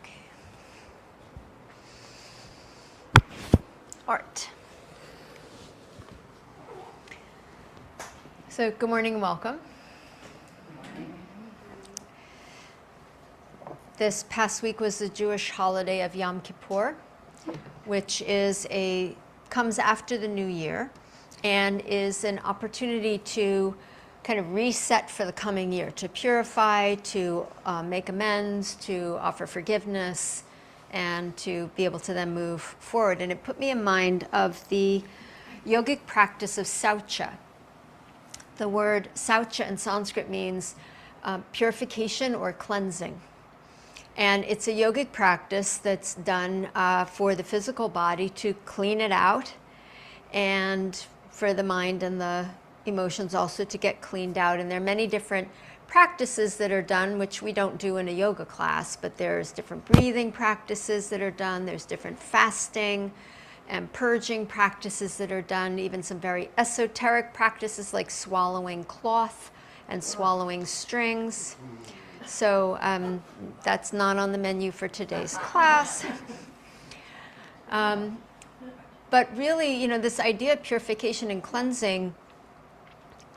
Okay. Art. So good morning and welcome. This past week was the Jewish holiday of Yom Kippur, which comes after the New Year and is an opportunity to kind of reset for the coming year, to purify, to make amends, to offer forgiveness, and to be able to then move forward. And it put me in mind of the yogic practice of Saucha. The word Saucha in Sanskrit means purification or cleansing. And it's a yogic practice that's done for the physical body to clean it out, and for the mind and the emotions also to get cleaned out. And there are many different practices that are done, which we don't do in a yoga class, but there's different breathing practices that are done. There's different fasting and purging practices that are done, even some very esoteric practices like swallowing cloth and swallowing strings. So that's not on the menu for today's class. But really, this idea of purification and cleansing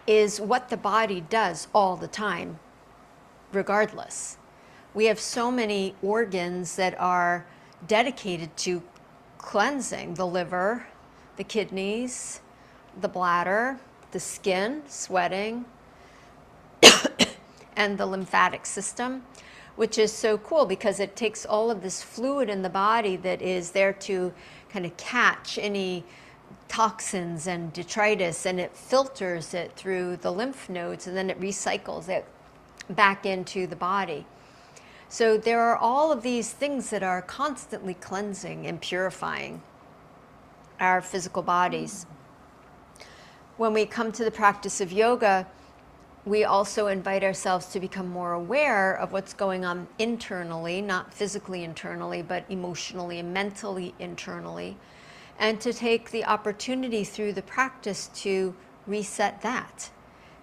is what the body does all the time, regardless. We have so many organs that are dedicated to cleansing: the liver, the kidneys, the bladder, the skin, sweating, and the lymphatic system, which is so cool because it takes all of this fluid in the body that is there to kind of catch any toxins and detritus, and it filters it through the lymph nodes, and then it recycles it back into the body. So there are all of these things that are constantly cleansing and purifying our physical bodies. When we come to the practice of yoga, we also invite ourselves to become more aware of what's going on internally, not physically internally, but emotionally and mentally internally, and to take the opportunity through the practice to reset that,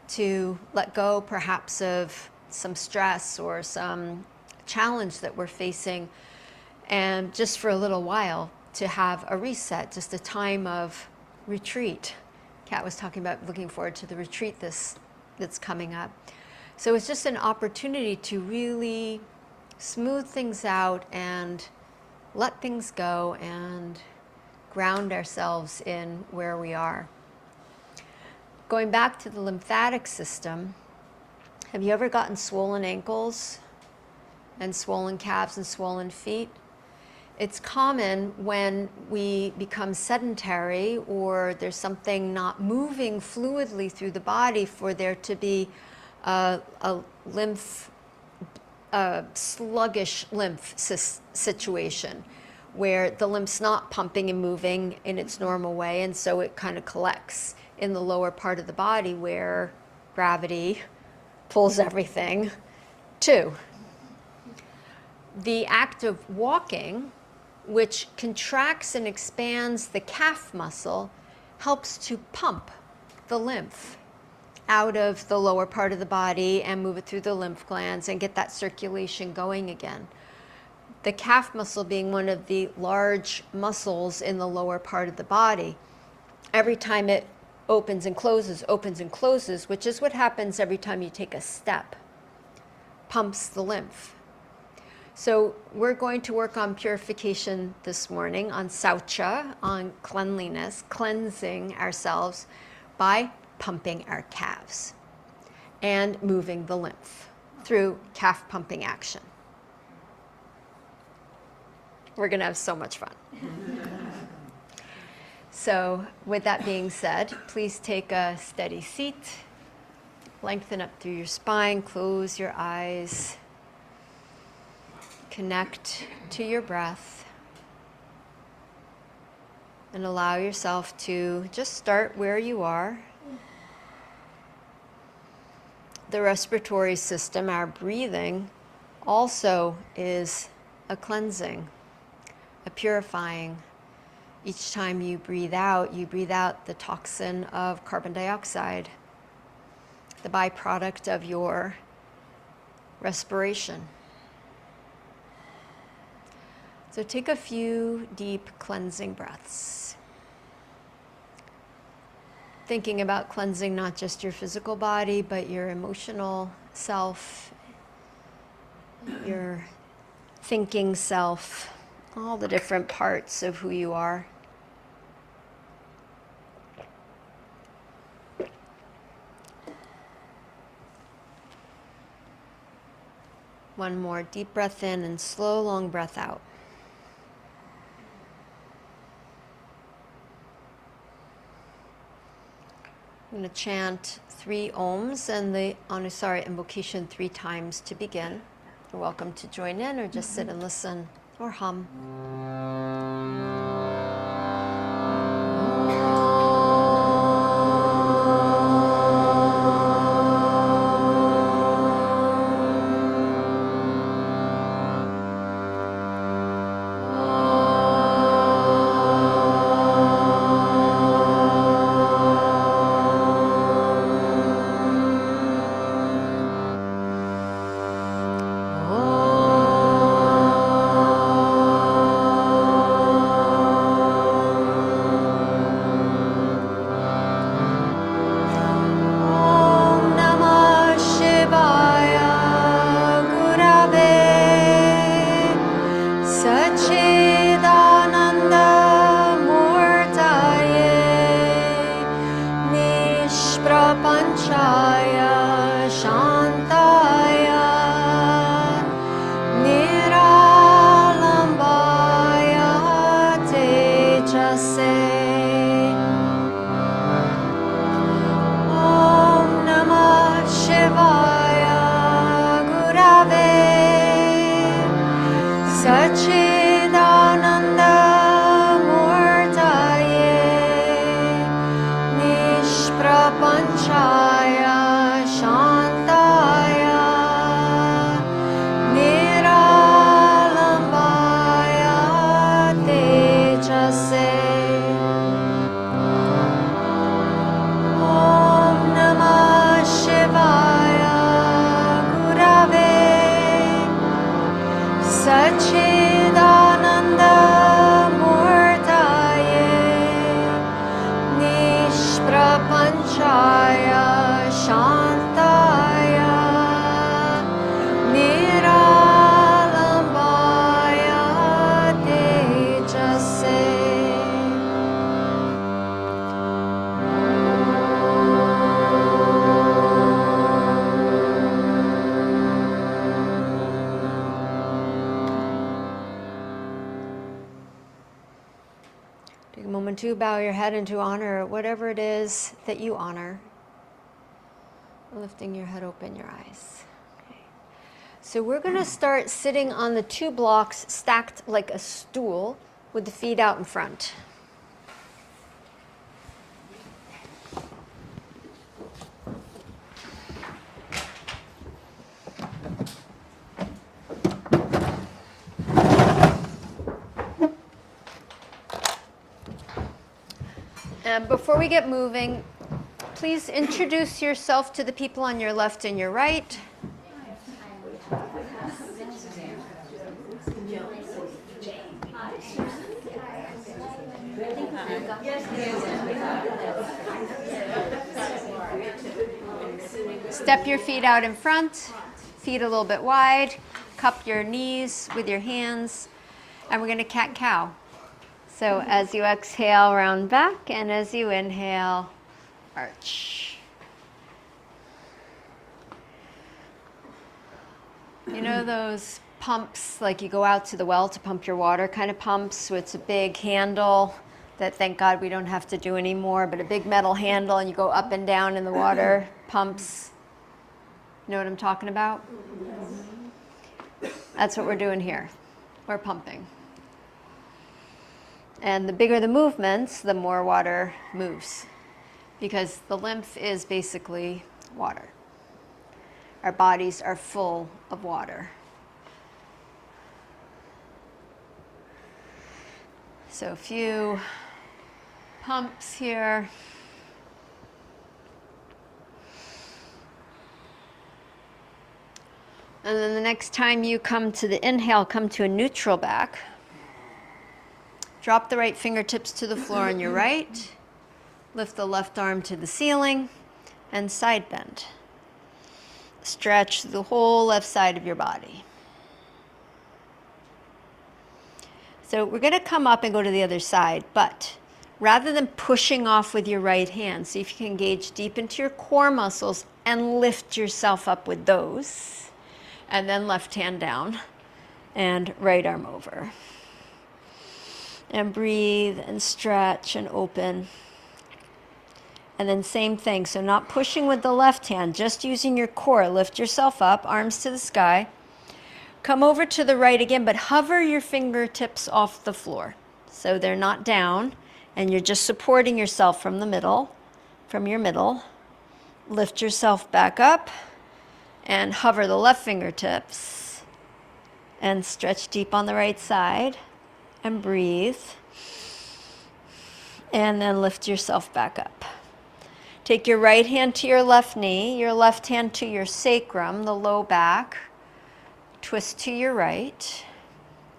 to let go perhaps of some stress or some challenge that we're facing, and just for a little while to have a reset, just a time of retreat. Kat was talking about looking forward to the retreat that's coming up. So it's just an opportunity to really smooth things out and let things go and ground ourselves in where we are. Going back to the lymphatic system, have you ever gotten swollen ankles and swollen calves and swollen feet? It's common when we become sedentary or there's something not moving fluidly through the body for there to be a sluggish lymph situation where the lymph's not pumping and moving in its normal way, and so it kind of collects in the lower part of the body where gravity pulls everything to. The act of walking, which contracts and expands the calf muscle, helps to pump the lymph out of the lower part of the body and move it through the lymph glands and get that circulation going again. The calf muscle being one of the large muscles in the lower part of the body. Every time it opens and closes, which is what happens every time you take a step, pumps the lymph. So we're going to work on purification this morning, on Saucha, on cleanliness, cleansing ourselves by pumping our calves and moving the lymph through calf pumping action. We're going to have so much fun. So with that being said, please take a steady seat, lengthen up through your spine, close your eyes. Connect to your breath and allow yourself to just start where you are. The respiratory system, our breathing, also is a cleansing, a purifying. Each time you breathe out the toxin of carbon dioxide, the byproduct of your respiration. So take a few deep cleansing breaths. Thinking about cleansing not just your physical body, but your emotional self, your thinking self, all the different parts of who you are. One more deep breath in and slow, long breath out. I'm going to chant 3 Oms and the Anusara invocation 3 times to begin. You're welcome to join in or just sit and listen or hum. Chaya, Shantaya, Niralambaya, Tejase. Om Namah Shivaya, Gurave, Sachidananda Murtaye, Nishprapanchaya, Shantaya, Niralambaya, Tejase. Om Namah Shivaya, Gurave, Sachidananda Murtaye, Nishprapanchaya, Shantaya, Niralambaya, Tejase. Take a moment to bow your head and to honor whatever it is that you honor. Lifting your head, open your eyes. Okay. So we're going to start sitting on the 2 blocks stacked like a stool with the feet out in front. And before we get moving, please introduce yourself to the people on your left and your right. Step your feet out in front, feet a little bit wide, cup your knees with your hands, and we're going to cat-cow. So as you exhale, round back, and as you inhale, arch. You know those pumps, like you go out to the well to pump your water kind of pumps, so it's a big handle that thank God we don't have to do anymore, but a big metal handle and you go up and down in the water pumps. You know what I'm talking about? That's what we're doing here. We're pumping. And the bigger the movements, the more water moves, because the lymph is basically water. Our bodies are full of water. So a few pumps here. And then the next time you come to the inhale, come to a neutral back. Drop the right fingertips to the floor on your right. Lift the left arm to the ceiling and side bend. Stretch the whole left side of your body. So we're going to come up and go to the other side, but rather than pushing off with your right hand, see if you can engage deep into your core muscles and lift yourself up with those. And then left hand down and right arm over. And breathe and stretch and open. And then same thing, so not pushing with the left hand, just using your core. Lift yourself up, arms to the sky. Come over to the right again, but hover your fingertips off the floor. So they're not down, and you're just supporting yourself from the middle, from your middle. Lift yourself back up, and hover the left fingertips. And stretch deep on the right side, and breathe. And then lift yourself back up. Take your right hand to your left knee, your left hand to your sacrum, the low back. Twist to your right.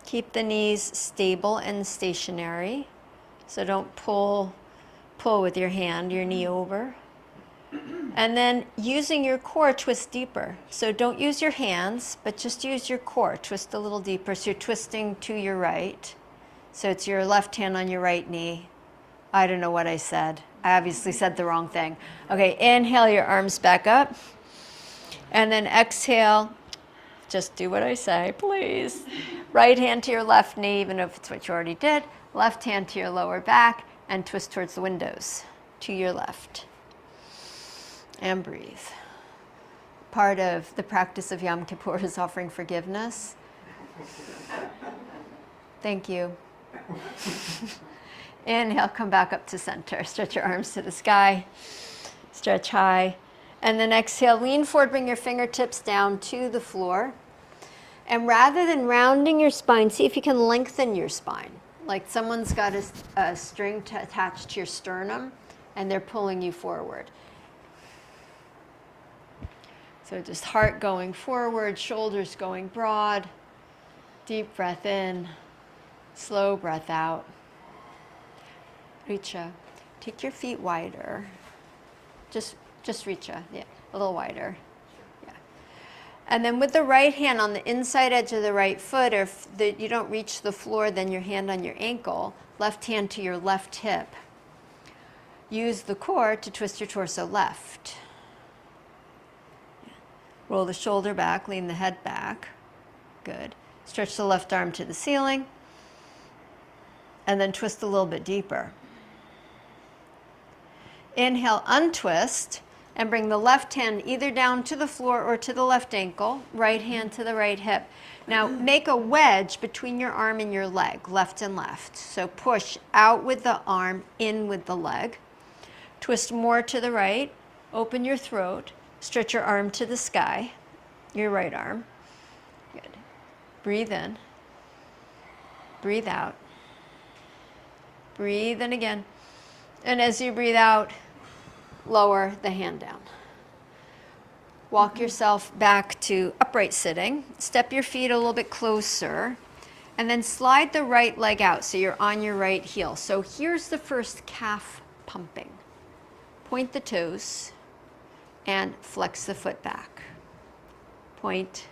Keep the knees stable and stationary. So don't pull with your hand, your knee over. And then using your core, twist deeper. So don't use your hands, but just use your core. Twist a little deeper. So you're twisting to your right. So it's your left hand on your right knee. I don't know what I said. I obviously said the wrong thing. Okay, inhale your arms back up. And then exhale, just do what I say, please. Right hand to your left knee, even if it's what you already did. Left hand to your lower back and twist towards the windows to your left. And breathe. Part of the practice of Yom Kippur is offering forgiveness. Thank you. Inhale, come back up to center. Stretch your arms to the sky. Stretch high. And then exhale, lean forward, bring your fingertips down to the floor. And rather than rounding your spine, see if you can lengthen your spine. Like someone's got a string attached to your sternum and they're pulling you forward. So just heart going forward, shoulders going broad. Deep breath in, slow breath out. Richa, take your feet wider. Just Richa, yeah, a little wider. Yeah. And then with the right hand on the inside edge of the right foot, or if you don't reach the floor, then your hand on your ankle, left hand to your left hip. Use the core to twist your torso left. Yeah. Roll the shoulder back, lean the head back. Good. Stretch the left arm to the ceiling. And then twist a little bit deeper. Inhale, untwist, and bring the left hand either down to the floor or to the left ankle, right hand to the right hip. Now, make a wedge between your arm and your leg, left and left. So push out with the arm, in with the leg. Twist more to the right, open your throat, stretch your arm to the sky, your right arm. Good. Breathe in, breathe out. Breathe in again. And as you breathe out, lower the hand down. Walk yourself back to upright sitting. Step your feet a little bit closer. And then slide the right leg out so you're on your right heel. So here's the first calf pumping. Point the toes and flex the foot back. Point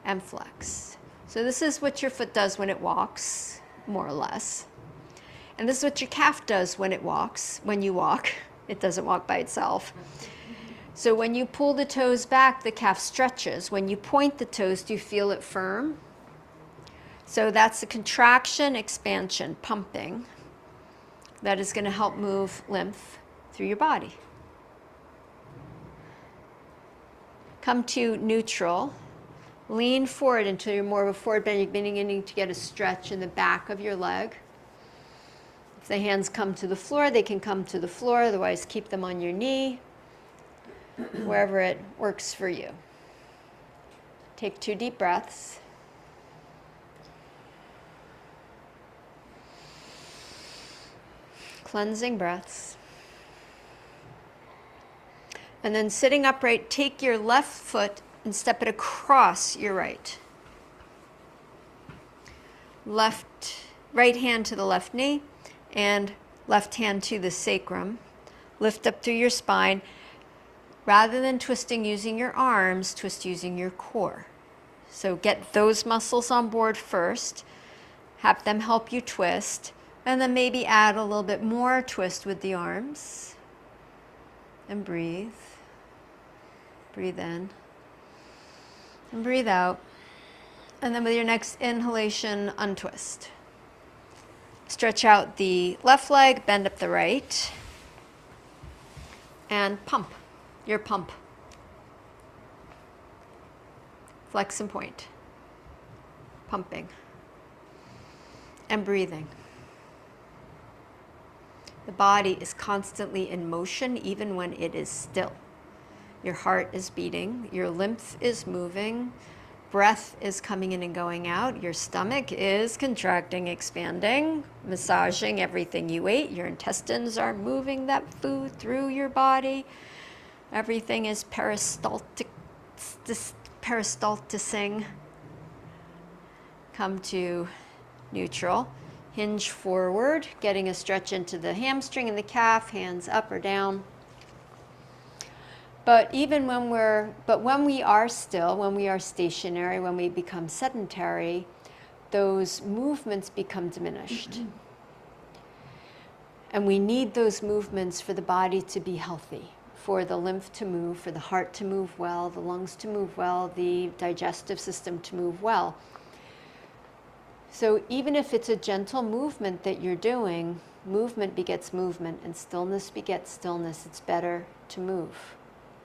and flex. So this is what your foot does when it walks, more or less. And this is what your calf does when it walks, when you walk. It doesn't walk by itself. So when you pull the toes back, the calf stretches. When you point the toes, do you feel it firm? So that's the contraction, expansion, pumping. That is going to help move lymph through your body. Come to neutral. Lean forward until you're more of a forward bend. You're beginning to get a stretch in the back of your leg. If the hands come to the floor, they can come to the floor. Otherwise, keep them on your knee, wherever it works for you. Take 2 deep breaths. Cleansing breaths. And then sitting upright, take your left foot and step it across your right. Left right hand to the left knee and left hand to the sacrum. Lift up through your spine. Rather than twisting using your arms, twist using your core. So get those muscles on board first. Have them help you twist. And then maybe add a little bit more twist with the arms. And breathe. Breathe in. And breathe out. And then with your next inhalation, untwist. Stretch out the left leg, bend up the right. And pump. Your pump. Flex and point. Pumping. And breathing. The body is constantly in motion even when it is still. Your heart is beating, your lymph is moving, breath is coming in and going out, your stomach is contracting, expanding, massaging everything you ate, your intestines are moving that food through your body. Everything is peristalticing. Come to neutral. Hinge forward, getting a stretch into the hamstring and the calf, hands up or down. But when we are still, when we are stationary, when we become sedentary, those movements become diminished. And we need those movements for the body to be healthy, for the lymph to move, for the heart to move well, the lungs to move well, the digestive system to move well. So even if it's a gentle movement that you're doing, movement begets movement and stillness begets stillness. It's better to move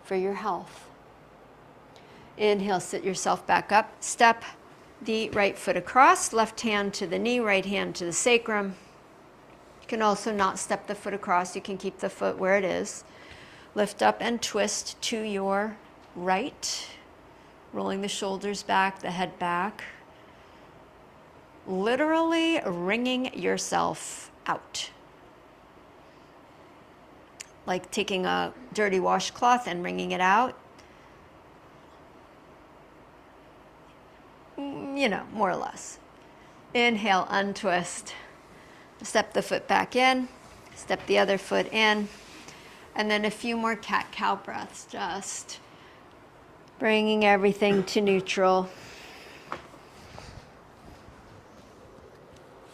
for your health. Inhale, sit yourself back up. Step the right foot across, left hand to the knee, right hand to the sacrum. You can also not step the foot across. You can keep the foot where it is. Lift up and twist to your right, rolling the shoulders back, the head back. Literally wringing yourself out. Like taking a dirty washcloth and wringing it out. You know, more or less. Inhale, untwist. Step the foot back in. Step the other foot in. And then a few more cat-cow breaths. Just bringing everything to neutral.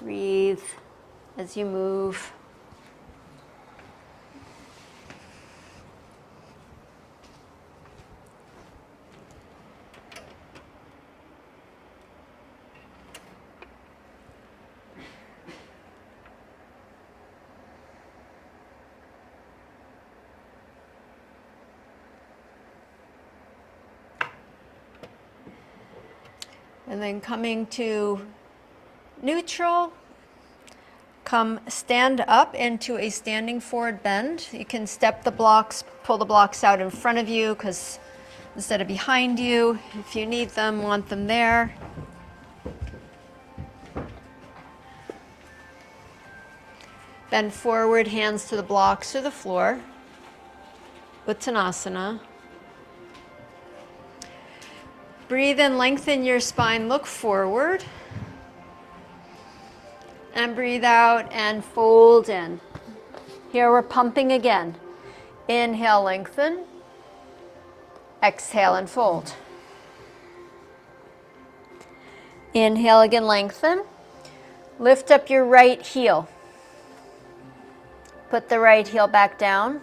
Breathe as you move. And then coming to neutral, come stand up into a standing forward bend. You can step the blocks, pull the blocks out in front of you because instead of behind you, if you need them, want them there. Bend forward, hands to the blocks or the floor. Uttanasana. Breathe in, lengthen your spine, look forward. And breathe out and fold in. Here we're pumping again. Inhale, lengthen. Exhale and fold. Inhale again, lengthen. Lift up your right heel. Put the right heel back down.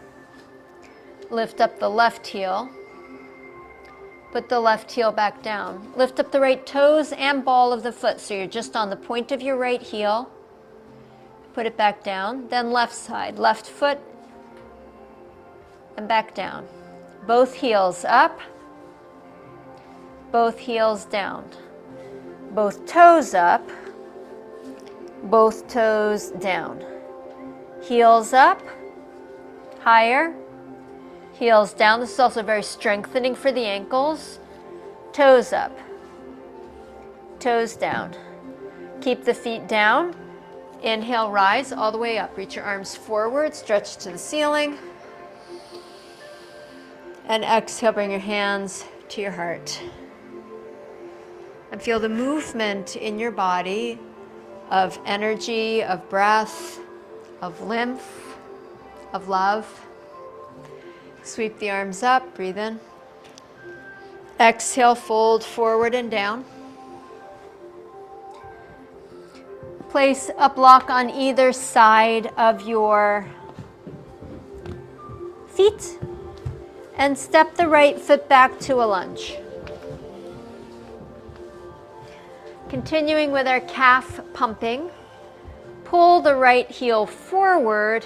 Lift up the left heel. Put the left heel back down. Lift up the right toes and ball of the foot. So you're just on the point of your right heel. Put it back down. Then left side, left foot and back down. Both heels up. Both heels down. Both toes up. Both toes down. Heels up. Higher. Heels down. This is also very strengthening for the ankles. Toes up. Toes down. Keep the feet down. Inhale, rise all the way up. Reach your arms forward, stretch to the ceiling. And exhale, bring your hands to your heart. And feel the movement in your body of energy, of breath, of lymph, of love. Sweep the arms up, breathe in. Exhale, fold forward and down. Place a block on either side of your feet and step the right foot back to a lunge. Continuing with our calf pumping, pull the right heel forward,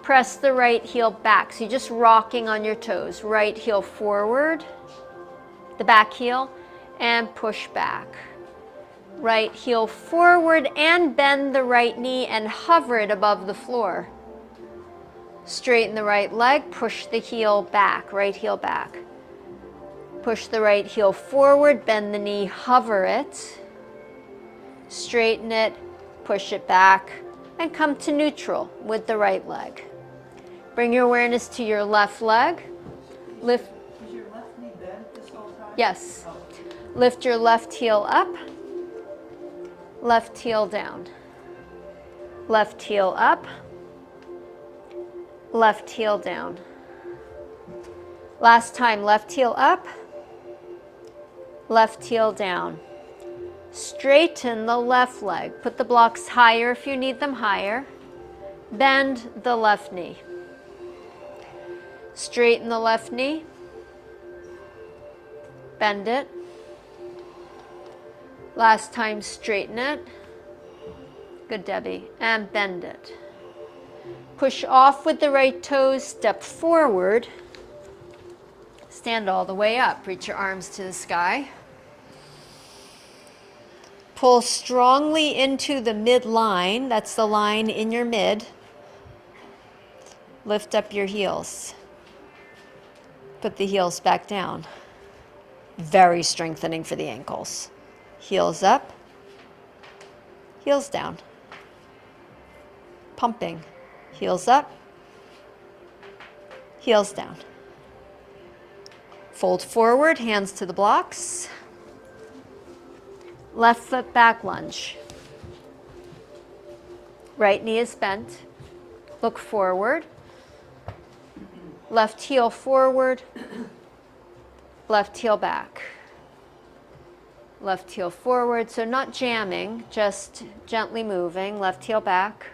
press the right heel back. So you're just rocking on your toes. Right heel forward, the back heel, and push back. Right heel forward and bend the right knee and hover it above the floor. Straighten the right leg, push the heel back, right heel back. Push the right heel forward, bend the knee, hover it. Straighten it, push it back, and come to neutral with the right leg. Bring your awareness to your left leg. Lift. Is your left knee bent this whole time? Yes. Lift your left heel up. Left heel down. Left heel up. Left heel down. Last time, left heel up. Left heel down. Straighten the left leg. Put the blocks higher if you need them higher. Bend the left knee. Straighten the left knee. Bend it. Last time, straighten it. Good, Debbie. And bend it. Push off with the right toes, step forward. Stand all the way up. Reach your arms to the sky. Pull strongly into the midline. That's the line in your mid. Lift up your heels. Put the heels back down. Very strengthening for the ankles. Heels up. Heels down. Pumping. Heels up. Heels down. Fold forward, hands to the blocks. Left foot back lunge. Right knee is bent. Look forward. Left heel forward. Left heel back. Left heel forward, so not jamming, just gently moving. Left heel back.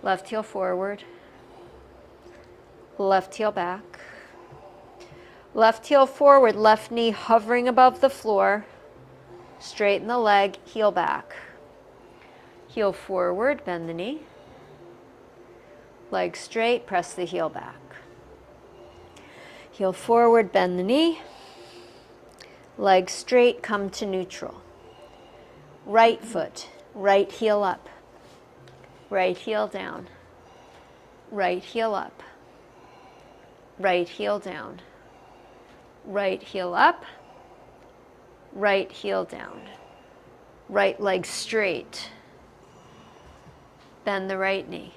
Left heel forward. Left heel back. Left heel forward, left knee hovering above the floor. Straighten the leg, heel back. Heel forward, bend the knee. Leg straight, press the heel back. Heel forward, bend the knee. Leg straight, come to neutral. Right foot, right heel up. Right heel down. Right heel up. Right heel down. Right heel up. Right heel down. Right leg straight. Bend the right knee.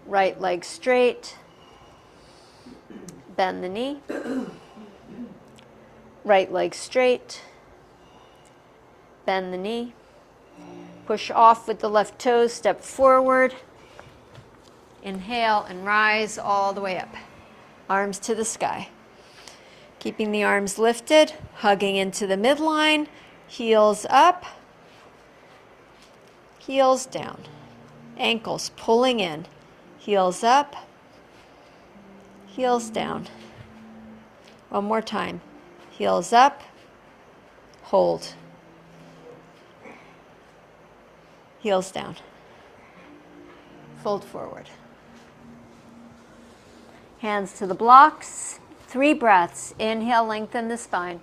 Right leg straight. Bend the knee. Right leg straight. Bend the knee. Push off with the left toes, step forward. Inhale and rise all the way up. Arms to the sky. Keeping the arms lifted, hugging into the midline, heels up, heels down. Ankles pulling in, heels up, heels down. One more time. Heels up, hold. Heels down. Fold forward. Hands to the blocks. 3 breaths. Inhale, lengthen the spine.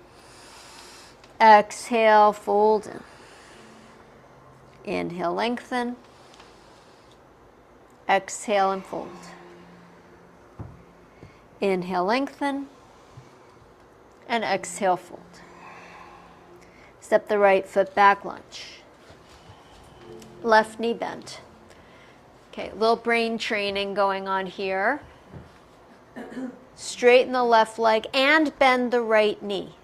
Exhale, fold in. Inhale, lengthen. Exhale and fold. Inhale, lengthen. And exhale, fold. Step the right foot back, lunge. Left knee bent. Okay, little brain training going on here. Straighten the left leg and bend the right knee.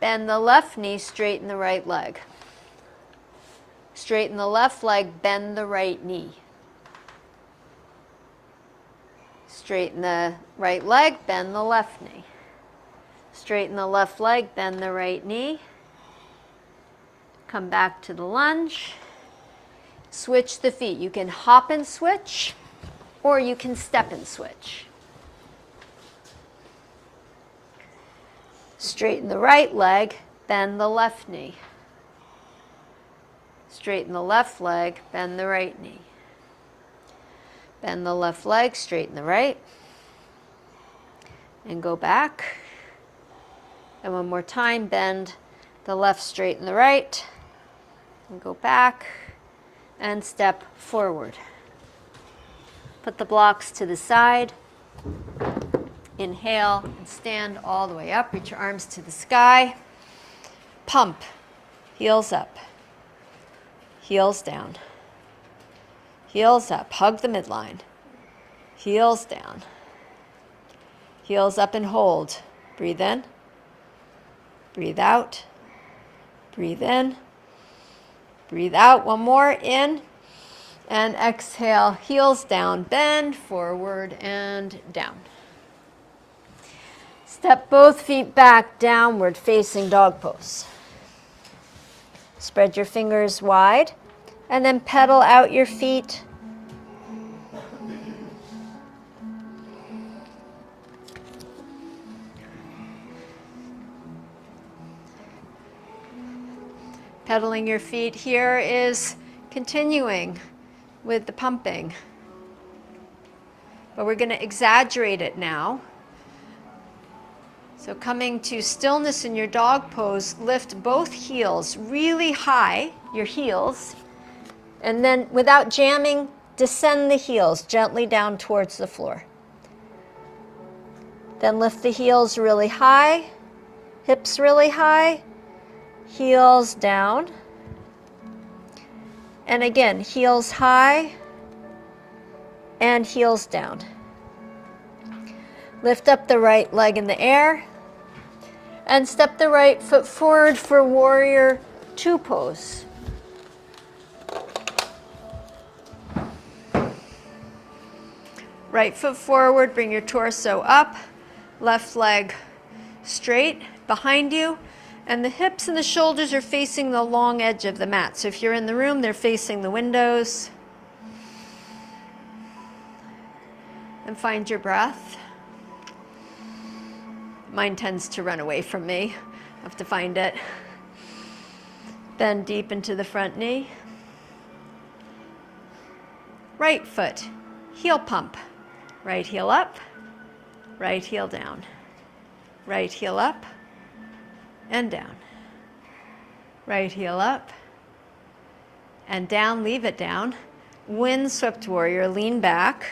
Bend the left knee, straighten the right leg. Straighten the left leg, bend the right knee. Straighten the right leg, bend the left knee. Straighten the left leg, bend the right knee. Come back to the lunge. Switch the feet. You can hop and switch, or you can step and switch. Straighten the right leg, bend the left knee. Straighten the left leg, bend the right knee. Bend the left leg, straighten the right. And go back. And one more time, bend the left, straighten the right. And go back and step forward. Put the blocks to the side. Inhale and stand all the way up. Reach your arms to the sky. Pump. Heels up. Heels down. Heels up. Hug the midline. Heels down. Heels up and hold. Breathe in. Breathe out. Breathe in. Breathe out. One more. In. And exhale. Heels down. Bend forward and down. Step both feet back, downward facing dog pose. Spread your fingers wide and then pedal out your feet. Pedaling your feet here is continuing with the pumping. But we're going to exaggerate it now. So coming to stillness in your dog pose, lift both heels really high, your heels, and then without jamming, descend the heels gently down towards the floor. Then lift the heels really high, hips really high, heels down. And again, heels high and heels down. Lift up the right leg in the air and step the right foot forward for warrior two pose. Right foot forward, bring your torso up, left leg straight behind you, and the hips and the shoulders are facing the long edge of the mat. So if you're in the room, they're facing the windows. And find your breath. Mine tends to run away from me. I have to find it. Bend deep into the front knee. Right foot, heel pump. Right heel up, right heel down. Right heel up and down. Right heel up and down, leave it down. Windswept warrior, lean back.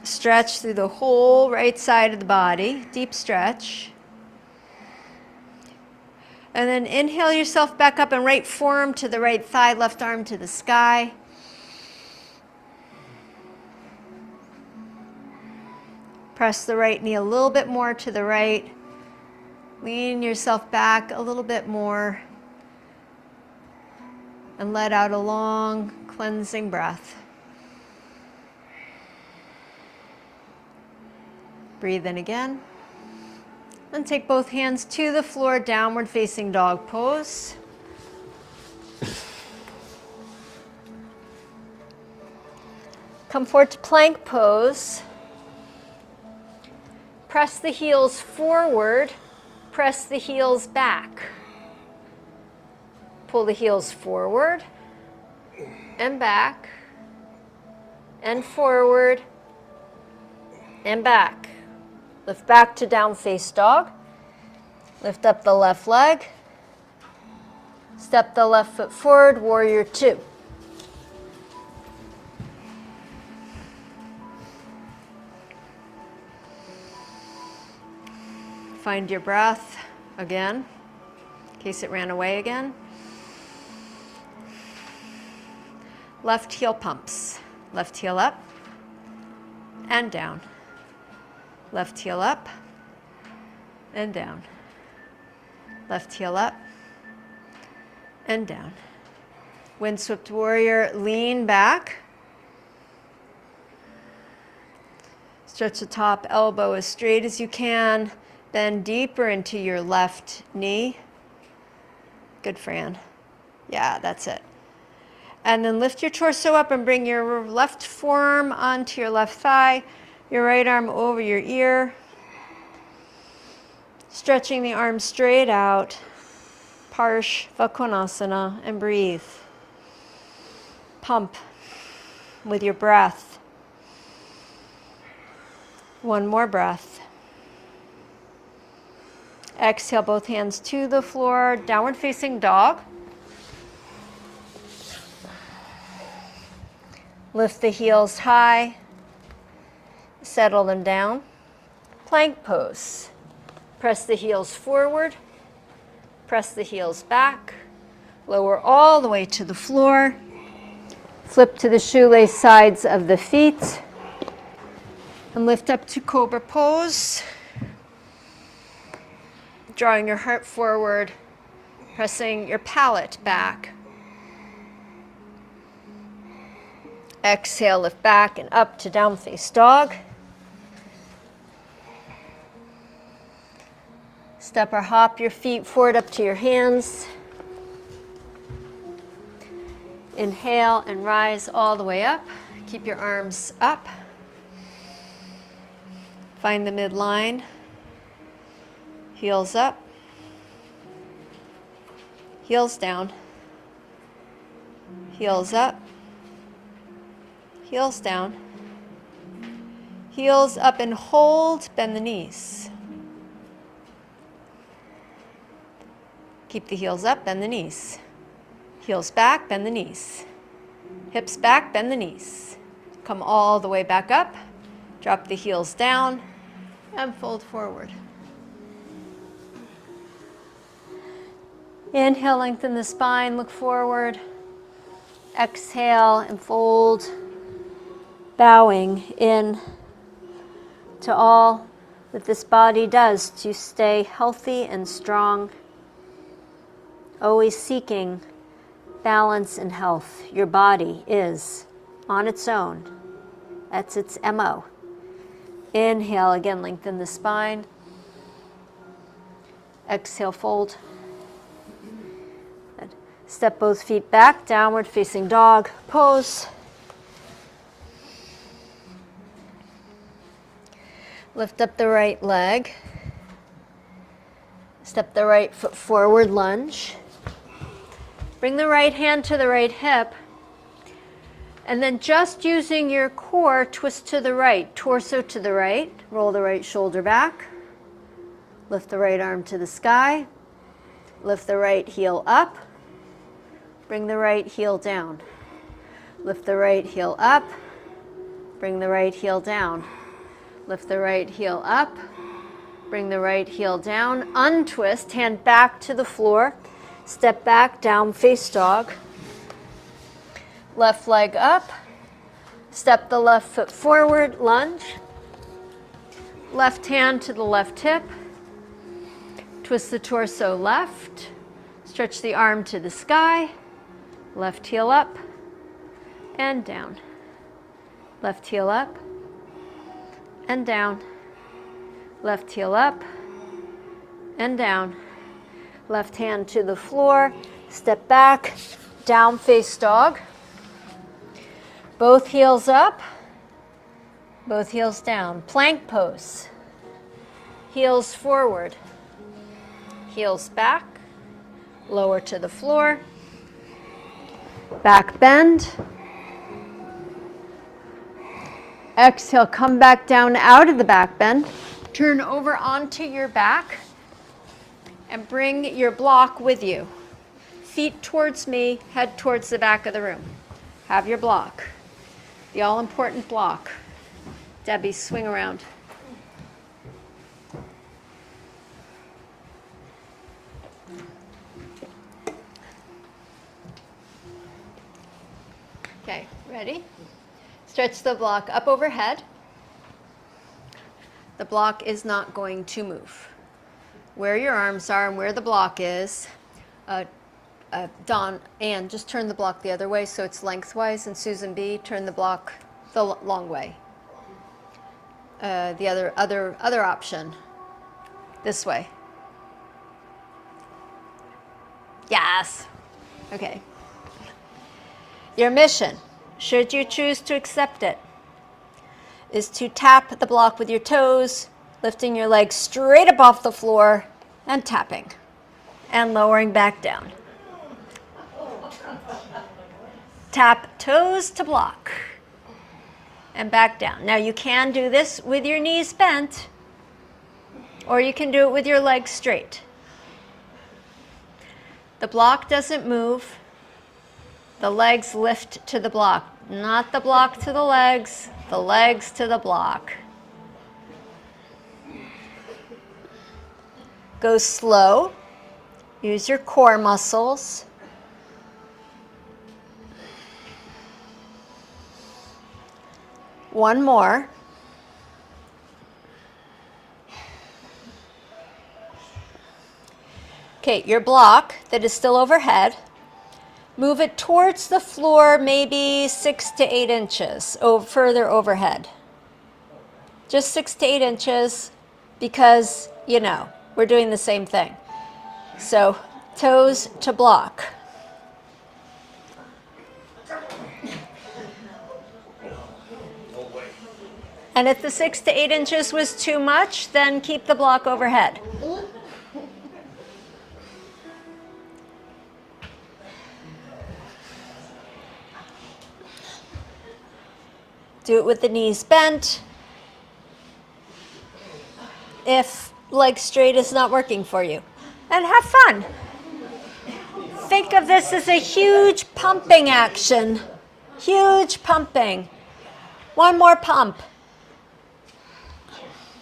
Stretch through the whole right side of the body, deep stretch. And then inhale yourself back up and right forearm to the right thigh, left arm to the sky. Press the right knee a little bit more to the right. Lean yourself back a little bit more. And let out a long, cleansing breath. Breathe in again. And take both hands to the floor, downward facing dog pose. Come forward to plank pose. Press the heels forward, press the heels back. Pull the heels forward and back and forward and back. Lift back to down face dog. Lift up the left leg. Step the left foot forward, warrior two. Find your breath again, in case it ran away again. Left heel pumps. Left heel up and down. Left heel up and down. Left heel up and down. Windswept warrior, lean back. Stretch the top elbow as straight as you can. Bend deeper into your left knee. Good, Fran. Yeah, that's it. And then lift your torso up and bring your left forearm onto your left thigh, your right arm over your ear. Stretching the arms straight out. Parshva Konasana, and breathe. Pump with your breath. One more breath. Exhale, both hands to the floor, downward facing dog. Lift the heels high, settle them down. Plank pose. Press the heels forward, press the heels back, lower all the way to the floor. Flip to the shoelace sides of the feet and lift up to cobra pose. Drawing your heart forward, pressing your palate back. Exhale, lift back and up to down face dog. Step or hop your feet forward up to your hands. Inhale and rise all the way up. Keep your arms up. Find the midline. Heels up. Heels down. Heels up. Heels down. Heels up and hold. Bend the knees. Keep the heels up, bend the knees. Heels back, bend the knees. Hips back, bend the knees. Come all the way back up. Drop the heels down and fold forward. Inhale, lengthen the spine, look forward. Exhale and fold. Bowing in to all that this body does to stay healthy and strong. Always seeking balance and health. Your body is on its own. That's its MO. Inhale, again, lengthen the spine. Exhale, fold. Step both feet back, downward facing dog pose. Lift up the right leg. Step the right foot forward, lunge. Bring the right hand to the right hip. And then just using your core, twist to the right, torso to the right. Roll the right shoulder back. Lift the right arm to the sky. Lift the right heel up. Bring the right heel down. Lift the right heel up. Bring the right heel down. Lift the right heel up. Bring the right heel down. Untwist, hand back to the floor. Step back, down face dog. Left leg up. Step the left foot forward, lunge. Left hand to the left hip. Twist the torso left. Stretch the arm to the sky. Left heel up and down. Left heel up and down. Left heel up and down. Left hand to the floor. Step back, down face dog. Both heels up, both heels down. Plank pose. Heels forward, heels back, lower to the floor. Back bend. Exhale, come back down out of the back bend. Turn over onto your back and bring your block with you. Feet towards me, head towards the back of the room. Have your block. The all-important block. Debbie, swing around. Okay, ready? Stretch the block up overhead. The block is not going to move. where your arms are and where the block is. Dawn, Ann, just turn the block the other way so it's lengthwise, and Susan B, turn the block the long way. The other option, this way. Yes. Okay. Your mission, should you choose to accept it, is to tap the block with your toes, lifting your legs straight up off the floor and tapping and lowering back down. Tap toes to block and back down. Now you can do this with your knees bent, or you can do it with your legs straight. The block doesn't move. The legs lift to the block, not the block to the legs to the block. Go slow. Use your core muscles. One more. Okay, your block that is still overhead, move it towards the floor, maybe 6 to 8 inches further overhead. Just 6 to 8 inches, because, you know, we're doing the same thing. So, toes to block. And if the 6 to 8 inches was too much, then keep the block overhead. Do it with the knees bent. If leg straight is not working for you. And have fun. Think of this as a huge pumping action. Huge pumping. One more pump.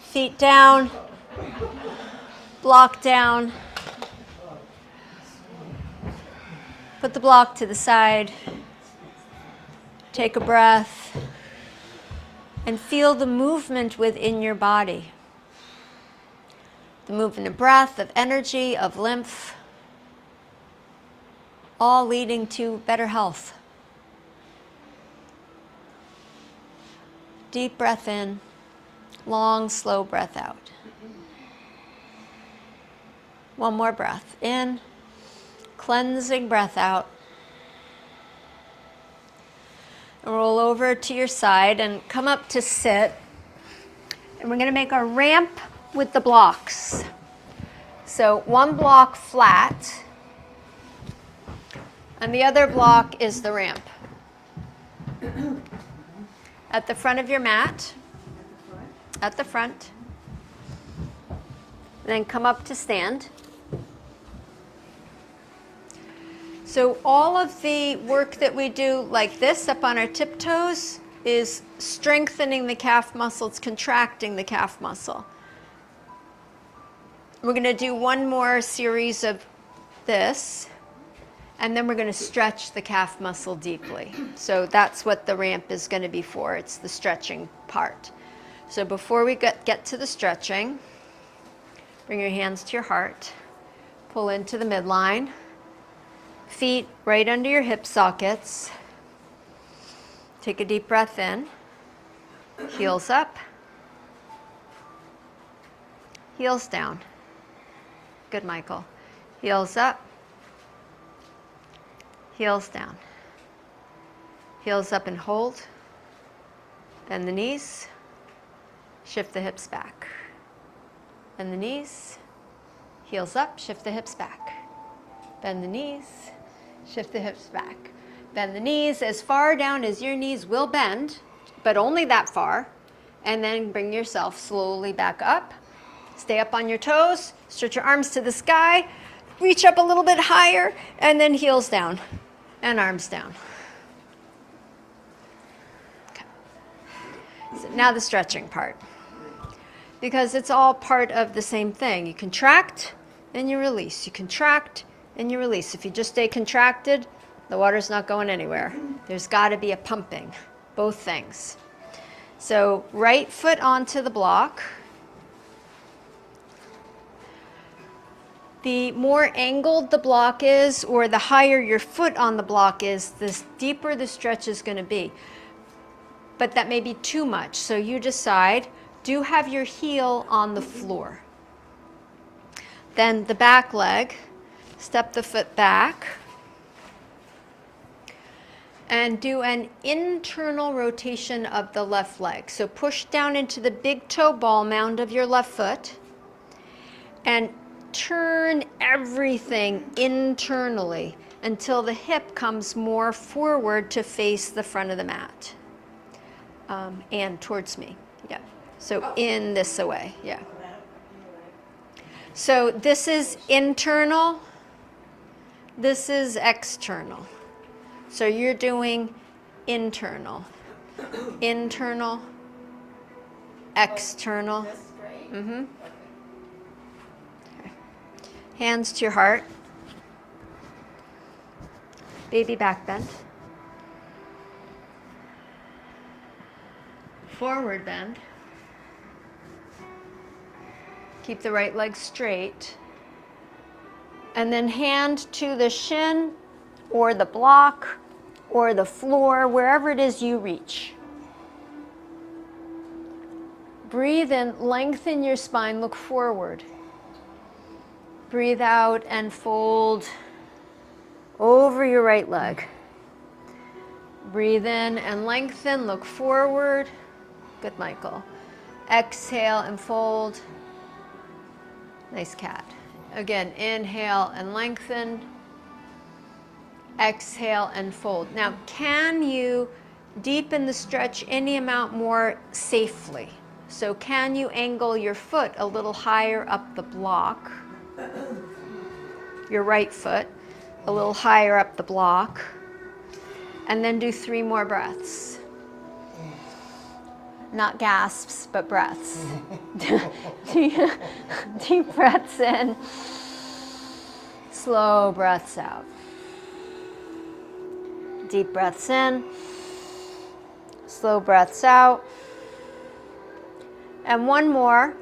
Feet down. Block down. Put the block to the side. Take a breath. And feel the movement within your body. The movement of breath, of energy, of lymph, all leading to better health. Deep breath in, long, slow breath out. One more breath in, cleansing breath out. Roll over to your side and come up to sit. And we're going to make our ramp with the blocks. So one block flat, and the other block is the ramp. At the front of your mat, at the front. Then come up to stand. So all of the work that we do like this up on our tiptoes is strengthening the calf muscle. It's contracting the calf muscle. We're going to do one more series of this, and then we're going to stretch the calf muscle deeply. So that's what the ramp is going to be for. It's the stretching part. So before we get to the stretching, bring your hands to your heart. Pull into the midline. Feet right under your hip sockets. Take a deep breath in. Heels up. Heels down. Good, Michael. Heels up. Heels down. Heels up and hold. Bend the knees. Shift the hips back. Bend the knees. Heels up. Shift the hips back. Bend the knees. Shift the hips back. Bend the knees as far down as your knees will bend, but only that far. And then bring yourself slowly back up. Stay up on your toes. Stretch your arms to the sky. Reach up a little bit higher, and then heels down and arms down. Okay. So now the stretching part. Because it's all part of the same thing. You contract and you release. You contract and you release. If you just stay contracted, the water's not going anywhere. There's got to be a pumping, both things. So right foot onto the block. The more angled the block is, or the higher your foot on the block is, the deeper the stretch is going to be. But that may be too much, so you decide. Do have your heel on the floor. Then the back leg, step the foot back, and do an internal rotation of the left leg. So push down into the big toe ball mound of your left foot, and turn everything internally until the hip comes more forward to face the front of the mat. And towards me, yeah. So in this away, yeah. So this is internal, this is external. So you're doing internal, internal, external. Mm-hmm. Okay. Hands to your heart. Baby back bend. Forward bend. Keep the right leg straight. And then hand to the shin or the block or the floor, wherever it is you reach. Breathe in, lengthen your spine, look forward. Breathe out and fold over your right leg. Breathe in and lengthen, look forward. Good, Michael. Exhale and fold. Nice cat. Again, inhale and lengthen. Exhale and fold. Now, can you deepen the stretch any amount more safely? So can you angle your foot a little higher up the block? Your right foot a little higher up the block. And then do 3 more breaths. Not gasps, but breaths. Deep breaths in. Slow breaths out. Deep breaths in. Slow breaths out. And one more.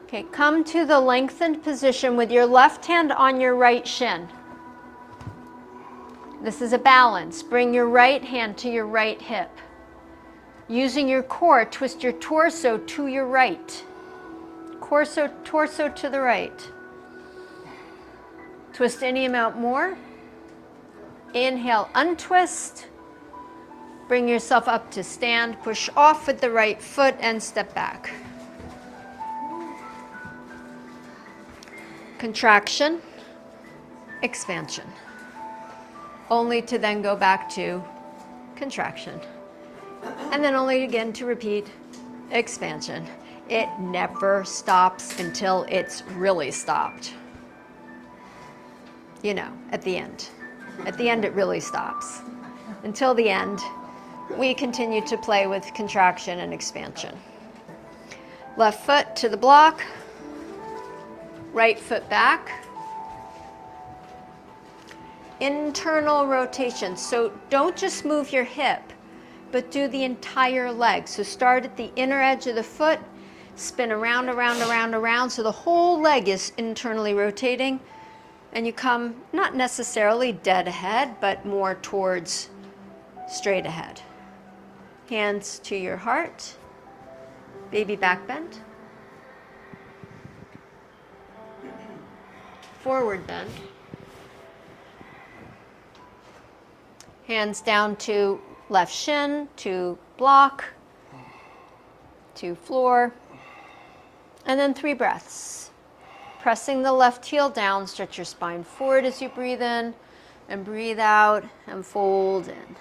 Okay, come to the lengthened position with your left hand on your right shin. This is a balance. Bring your right hand to your right hip. Using your core, twist your torso to your right. Torso to the right. Twist any amount more. Inhale, untwist. Bring yourself up to stand. Push off with the right foot and step back. Contraction, expansion. Only to then go back to contraction. And then only again to repeat expansion. It never stops until it's really stopped. You know, at the end. At the end, it really stops. Until the end, we continue to play with contraction and expansion. Left foot to the block. Right foot back. Internal rotation. So don't just move your hip, but do the entire leg. So start at the inner edge of the foot, spin around, around, so the whole leg is internally rotating, and you come not necessarily dead ahead, but more towards straight ahead. Hands to your heart, baby back bend. Forward bend. Hands down to left shin, to block, to floor, and then 3 breaths. Pressing the left heel down, stretch your spine forward as you breathe in, and breathe out and fold in.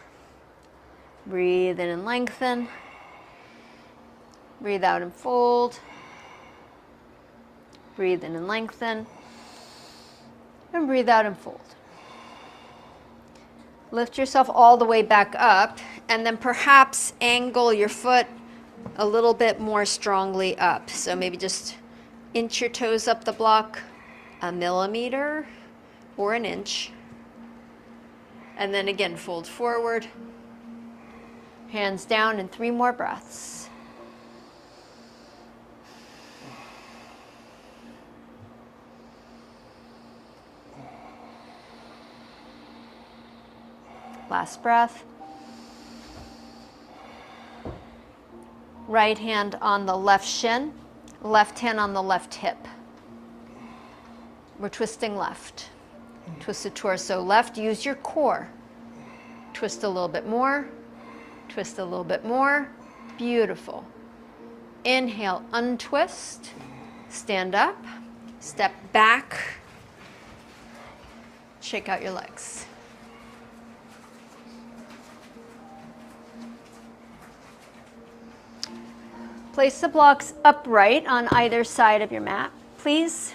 Breathe in and lengthen. Breathe out and fold. Breathe in and lengthen. And breathe out and fold. Lift yourself all the way back up, and then perhaps angle your foot a little bit more strongly up. So maybe just inch your toes up the block 1 millimeter or 1 inch. And then again, fold forward. Hands down, and 3 more breaths. Last breath. Right hand on the left shin, left hand on the left hip. We're twisting left. Twist the torso left, use your core. Twist a little bit more, twist a little bit more. Beautiful. Inhale, untwist, stand up, step back, shake out your legs. Place the blocks upright on either side of your mat, please.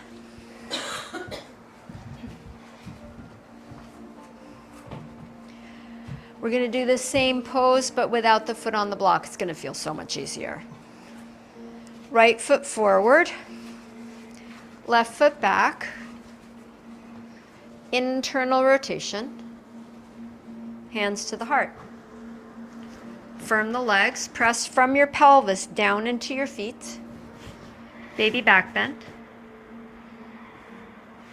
We're going to do the same pose, but without the foot on the block. It's going to feel so much easier. Right foot forward, left foot back, internal rotation, hands to the heart. Firm the legs, press from your pelvis down into your feet. Baby back bend,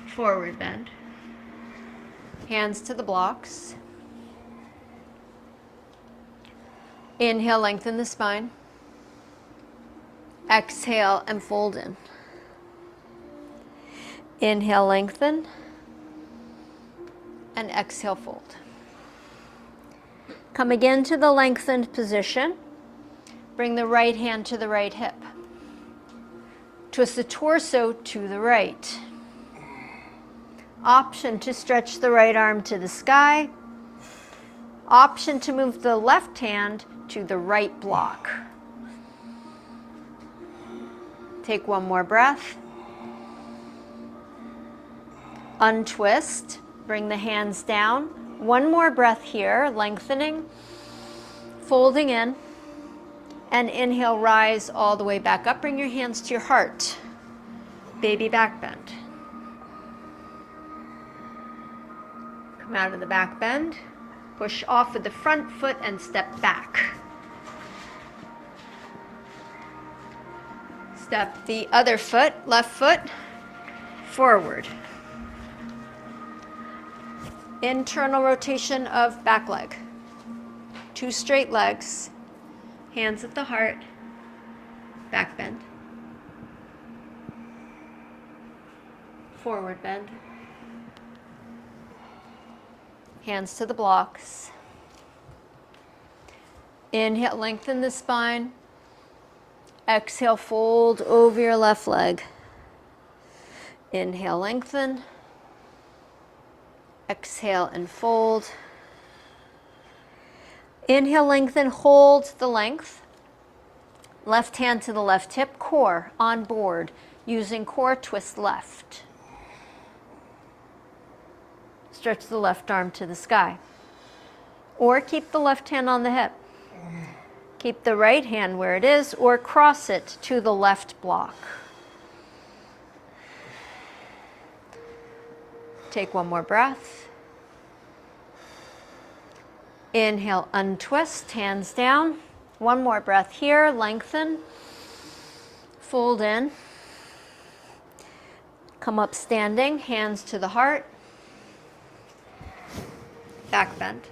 forward bend, hands to the blocks. Inhale, lengthen the spine. Exhale and fold in. Inhale, lengthen. And exhale, fold. Come again to the lengthened position. Bring the right hand to the right hip. Twist the torso to the right. Option to stretch the right arm to the sky. Option to move the left hand to the right block. Take one more breath. Untwist. Bring the hands down. One more breath here, lengthening, folding in, and inhale, rise all the way back up. Bring your hands to your heart. Baby back bend. Come out of the back bend. Push off with the front foot and step back. Step the other foot, left foot, forward. Internal rotation of back leg. Two straight legs, hands at the heart, back bend. Forward bend. Hands to the blocks. Inhale, lengthen the spine. Exhale, fold over your left leg. Inhale, lengthen. Exhale and fold. Inhale, lengthen, hold the length. Left hand to the left hip, core on board. Using core, twist left. Stretch the left arm to the sky. Or keep the left hand on the hip. Keep the right hand where it is, or cross it to the left block. Take one more breath. Inhale, untwist, hands down. One more breath here, lengthen. Fold in. Come up standing, hands to the heart. Back bend.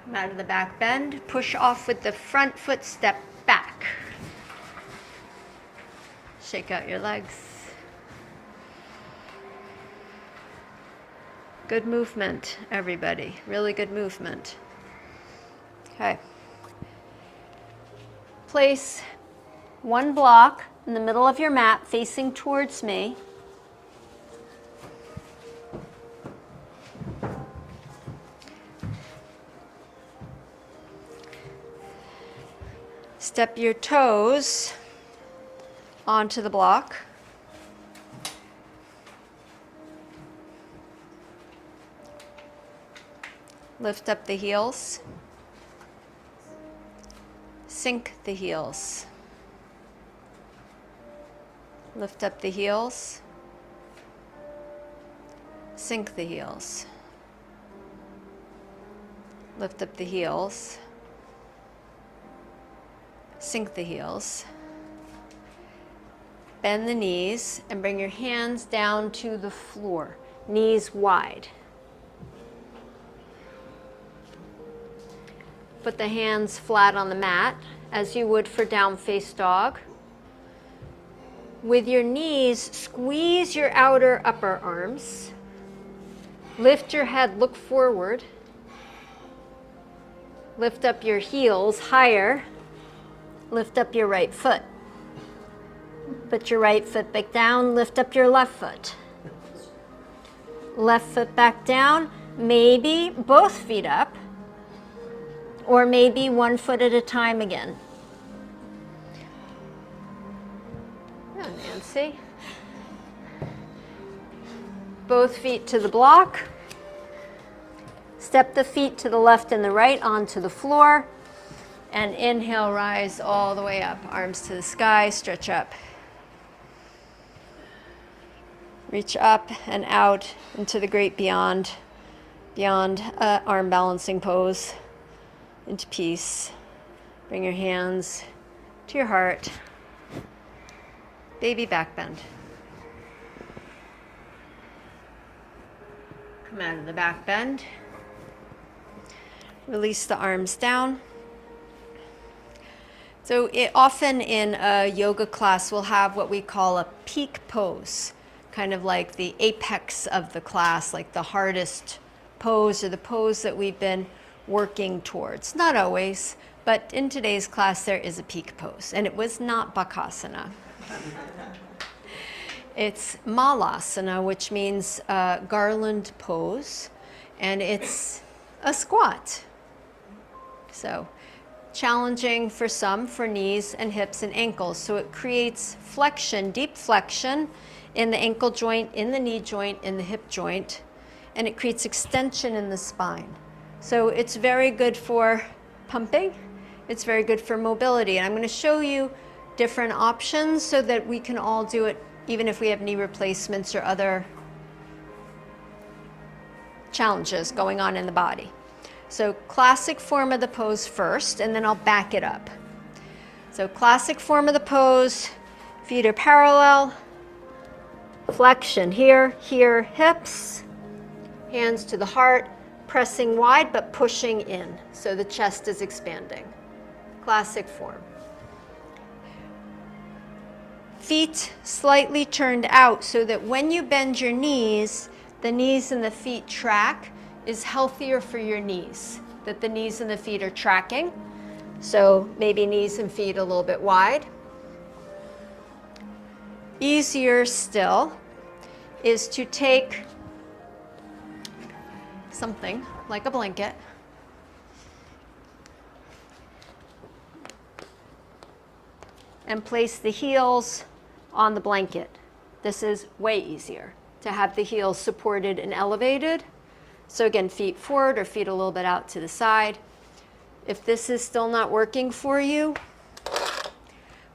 Come out of the back bend, push off with the front foot, step back. Shake out your legs. Good movement, everybody. Really good movement. Okay. Place one block in the middle of your mat facing towards me. Step your toes onto the block. Lift up the heels. Sink the heels. Lift up the heels. Sink the heels. Lift up the heels. Sink the heels. Bend the knees and bring your hands down to the floor. Knees wide. Put the hands flat on the mat as you would for down face dog. With your knees, squeeze your outer upper arms. Lift your head, look forward. Lift up your heels higher. Lift up your right foot. Put your right foot back down, lift up your left foot. Left foot back down, maybe both feet up, or maybe one foot at a time again. Oh, Nancy. Both feet to the block. Step the feet to the left and the right onto the floor. And inhale, rise all the way up. Arms to the sky, stretch up. Reach up and out into the great beyond, arm balancing pose, into peace. Bring your hands to your heart. Baby back bend. Come out of the back bend. Release the arms down. So often in a yoga class, we'll have what we call a peak pose, kind of like the apex of the class, like the hardest pose or the pose that we've been working towards. Not always, but in today's class there is a peak pose, and it was not Bakasana. It's Malasana, which means garland pose, and it's a squat. So challenging for some for knees and hips and ankles. So it creates flexion, deep flexion in the ankle joint, in the knee joint, in the hip joint, and it creates extension in the spine. So it's very good for pumping. It's very good for mobility. And I'm going to show you different options so that we can all do it even if we have knee replacements or other challenges going on in the body. So classic form of the pose first, and then I'll back it up. So classic form of the pose, feet are parallel, flexion here, here, hips, hands to the heart, pressing wide but pushing in, so the chest is expanding. Classic form. Feet slightly turned out so that when you bend your knees, the knees and the feet track is healthier for your knees, that the knees and the feet are tracking. So maybe knees and feet a little bit wide. Easier still is to take something like a blanket and place the heels on the blanket. This is way easier to have the heels supported and elevated. So again, feet forward or feet a little bit out to the side. If this is still not working for you,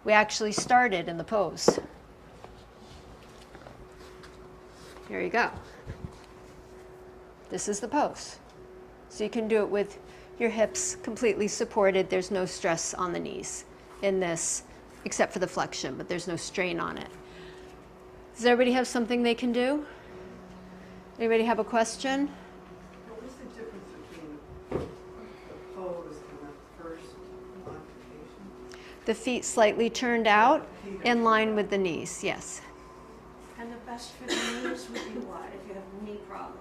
we actually started in the pose. Here you go. This is the pose. So you can do it with your hips completely supported. There's no stress on the knees in this, except for the flexion, but there's no strain on it. Does everybody have something they can do? Anybody have a question? What was the difference between the pose and the first modification? The feet slightly turned out in line with the knees, yes. And the best for the knees would be what if you have a knee problem?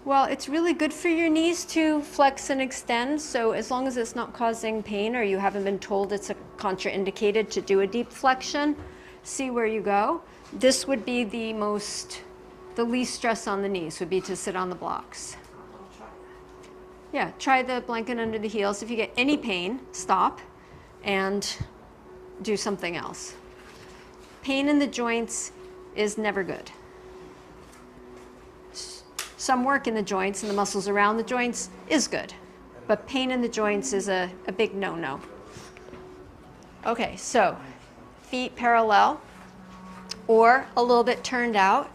Well, it's really good for your knees to flex and extend, so as long as it's not causing pain or you haven't been told it's contraindicated to do a deep flexion, see where you go. This would be the least stress on the knees would be to sit on the blocks. I'll try that. Yeah, try the blanket under the heels. If you get any pain, stop and do something else. Pain in the joints is never good. Some work in the joints and the muscles around the joints is good, but pain in the joints is a big no-no. Okay, so feet parallel or a little bit turned out,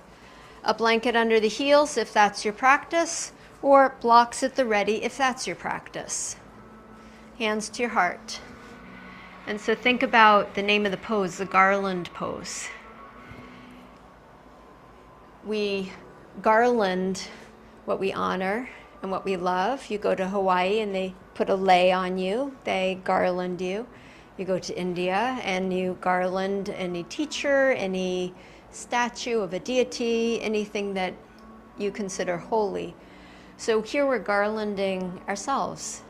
a blanket under the heels if that's your practice, or blocks at the ready if that's your practice. Hands to your heart. And so think about the name of the pose, the garland pose. We garland what we honor and what we love. You go to Hawaii and they put a lei on you, they garland you. You go to India and you garland any teacher, any statue of a deity, anything that you consider holy. So here we're garlanding ourselves.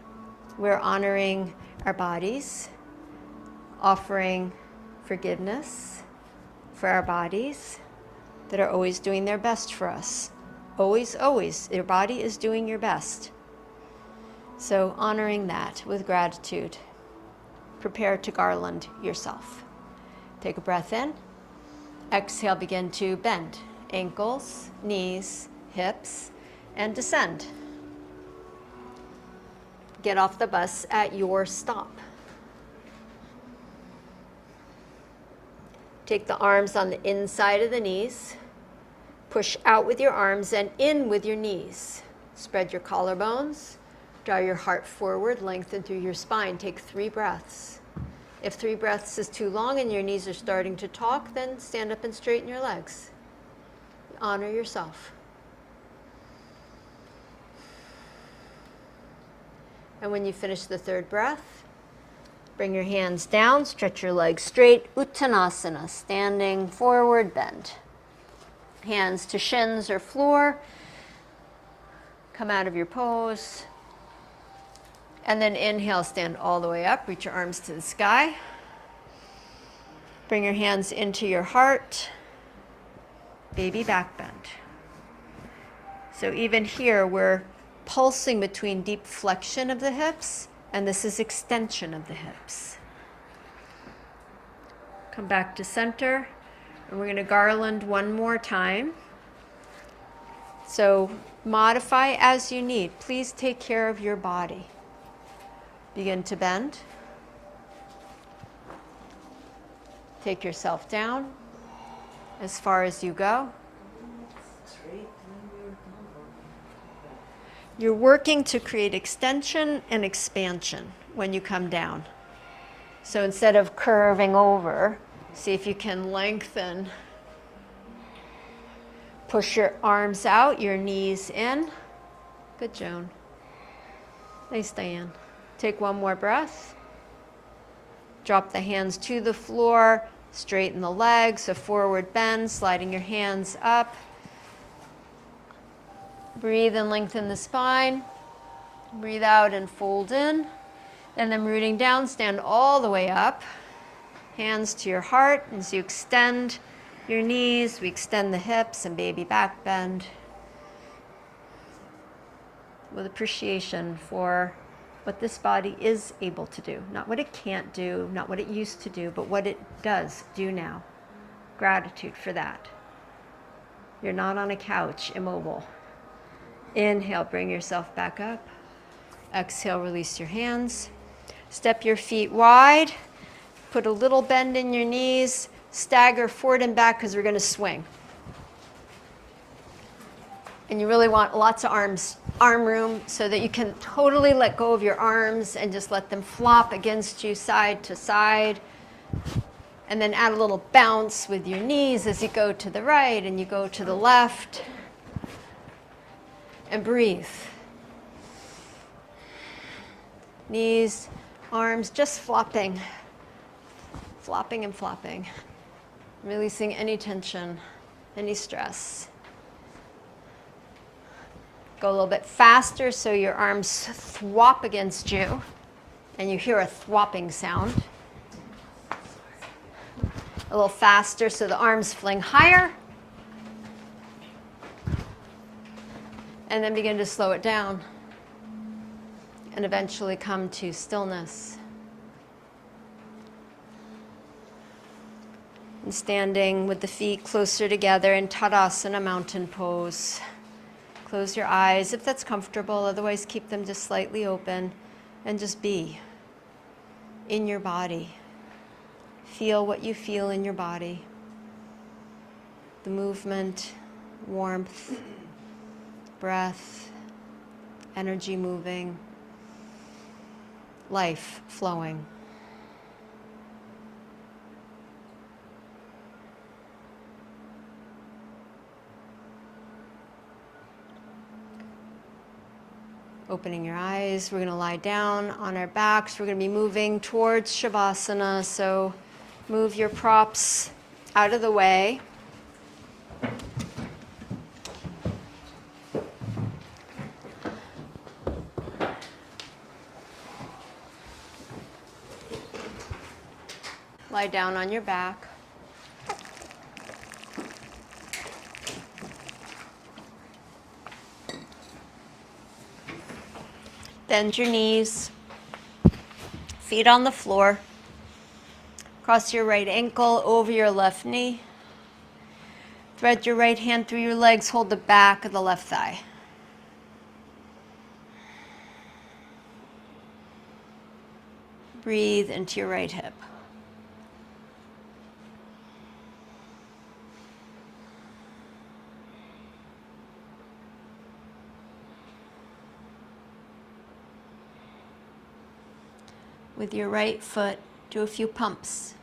We're honoring our bodies, offering forgiveness for our bodies that are always doing their best for us. Always, always, your body is doing your best. So honoring that with gratitude. Prepare to garland yourself. Take a breath in. Exhale, begin to bend ankles, knees, hips, and descend. Get off the bus at your stop. Take the arms on the inside of the knees. Push out with your arms and in with your knees. Spread your collarbones. Draw your heart forward, lengthen through your spine. Take 3 breaths. If 3 breaths is too long and your knees are starting to talk, then stand up and straighten your legs. Honor yourself. And when you finish the 3rd breath, bring your hands down, stretch your legs straight, Uttanasana, standing forward bend. Hands to shins or floor. Come out of your pose. And then inhale, stand all the way up, reach your arms to the sky. Bring your hands into your heart. Baby back bend. So even here, we're pulsing between deep flexion of the hips, and this is extension of the hips. Come back to center, and we're going to garland one more time. So modify as you need. Please take care of your body. Begin to bend. Take yourself down as far as you go. You're working to create extension and expansion when you come down. So instead of curving over, see if you can lengthen. Push your arms out, your knees in. Good, Joan. Nice, Diane. Take one more breath. Drop the hands to the floor. Straighten the legs, a forward bend, sliding your hands up. Breathe and lengthen the spine. Breathe out and fold in. And then rooting down, stand all the way up. Hands to your heart as you extend your knees. We extend the hips and baby back bend. With appreciation for what this body is able to do. Not what it can't do, not what it used to do, but what it does do now. Gratitude for that. You're not on a couch, immobile. Inhale, bring yourself back up. Exhale, release your hands. Step your feet wide. Put a little bend in your knees. Stagger forward and back because we're going to swing. And you really want lots of arm room so that you can totally let go of your arms and just let them flop against you side to side. And then add a little bounce with your knees as you go to the right and you go to the left. And breathe. Knees, arms just flopping. Flopping and flopping. Releasing any tension, any stress. Go a little bit faster so your arms thwop against you and you hear a thwopping sound. A little faster so the arms fling higher. And then begin to slow it down and eventually come to stillness. And standing with the feet closer together in Tadasana, mountain pose. Close your eyes if that's comfortable, otherwise keep them just slightly open and just be in your body. Feel what you feel in your body. The movement, warmth, breath, energy moving, life flowing. Opening your eyes, we're going to lie down on our backs. We're going to be moving towards Shavasana, so move your props out of the way. Lie down on your back. Bend your knees, feet on the floor. Cross your right ankle over your left knee. Thread your right hand through your legs, hold the back of the left thigh. Breathe into your right hip. With your right foot, do a few pumps.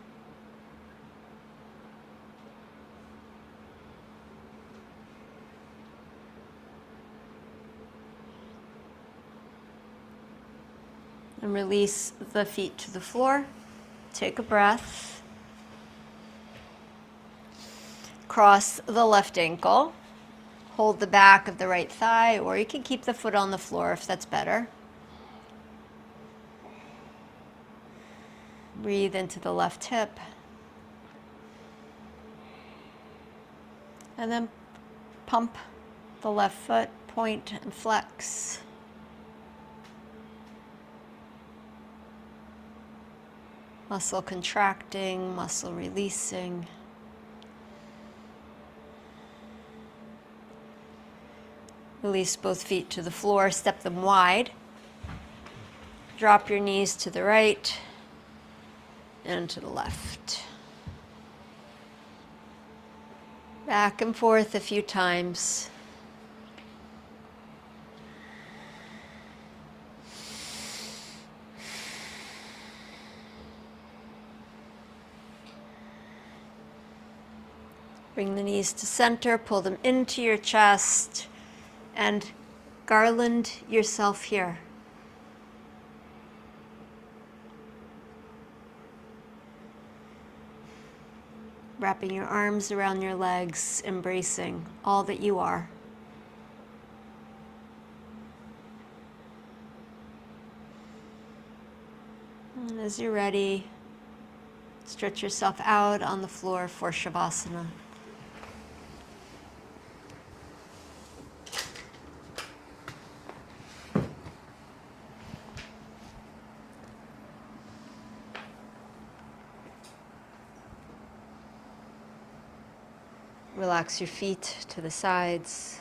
And release the feet to the floor. Take a breath. Cross the left ankle. Hold the back of the right thigh, or you can keep the foot on the floor if that's better. Breathe into the left hip. And then pump the left foot, point and flex. Muscle contracting, muscle releasing. Release both feet to the floor, step them wide. Drop your knees to the right and to the left. Back and forth a few times. Bring the knees to center, pull them into your chest, and garland yourself here. Wrapping your arms around your legs, embracing all that you are. And as you're ready, stretch yourself out on the floor for Shavasana. Relax your feet to the sides.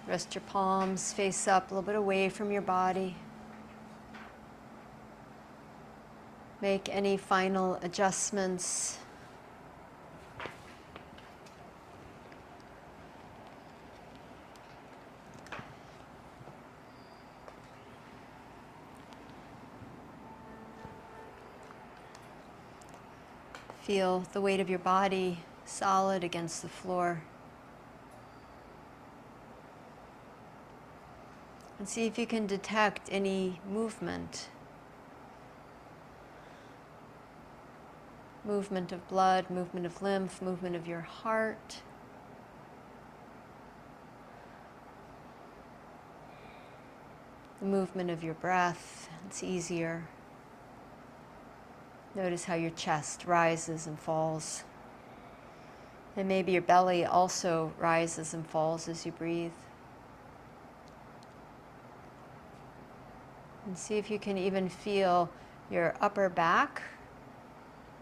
Rest your palms face up, a little bit away from your body. Make any final adjustments. Feel the weight of your body solid against the floor. And see if you can detect any movement. Movement of blood, movement of lymph, movement of your heart. The movement of your breath. It's easier. Notice how your chest rises and falls. And maybe your belly also rises and falls as you breathe. And see if you can even feel your upper back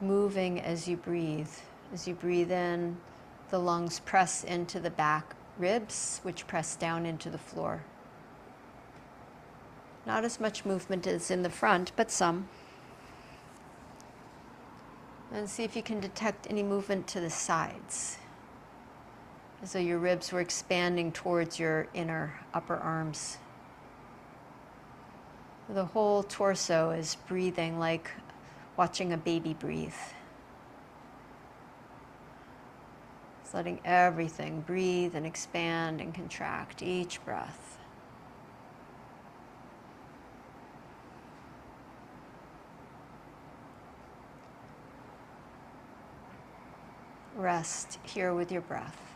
moving as you breathe. As you breathe in, the lungs press into the back ribs, which press down into the floor. Not as much movement as in the front, but some. And see if you can detect any movement to the sides, as though your ribs were expanding towards your inner upper arms. The whole torso is breathing like watching a baby breathe. Just letting everything breathe and expand and contract each breath. Rest here with your breath.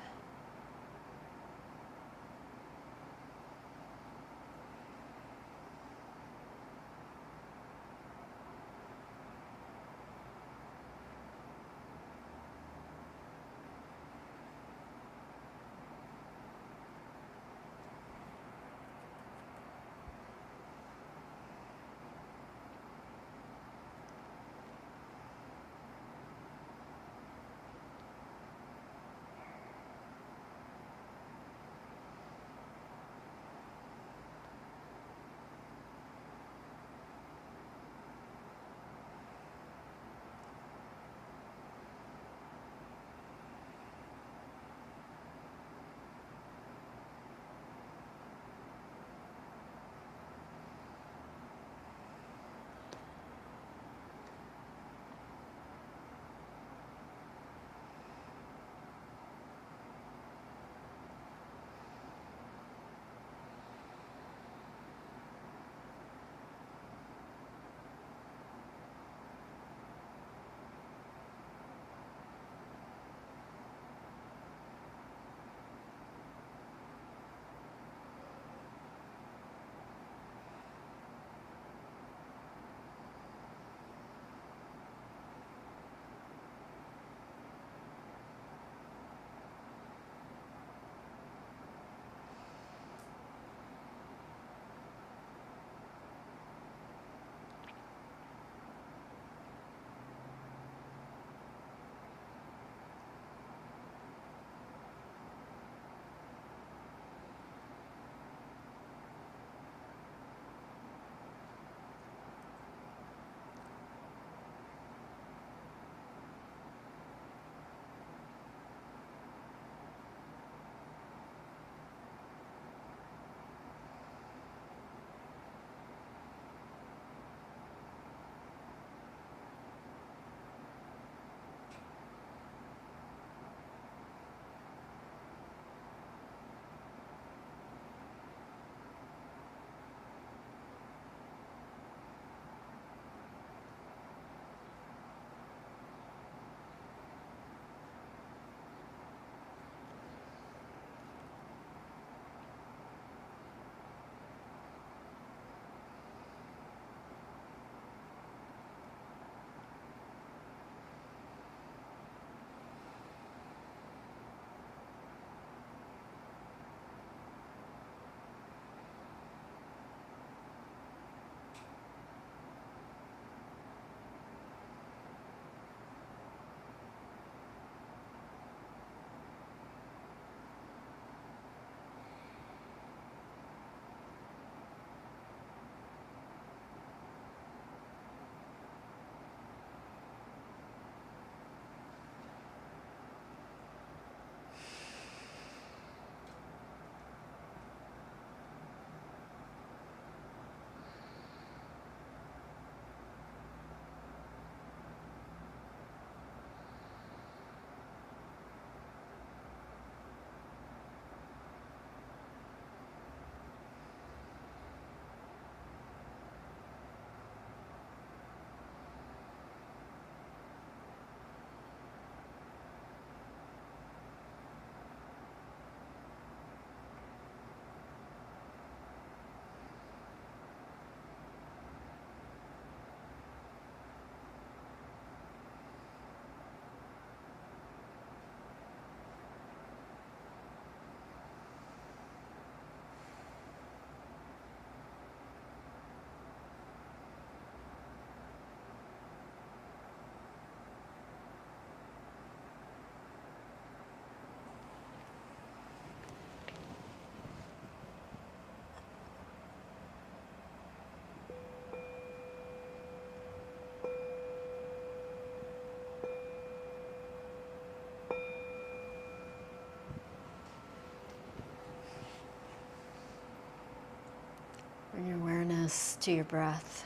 Bring your awareness to your breath.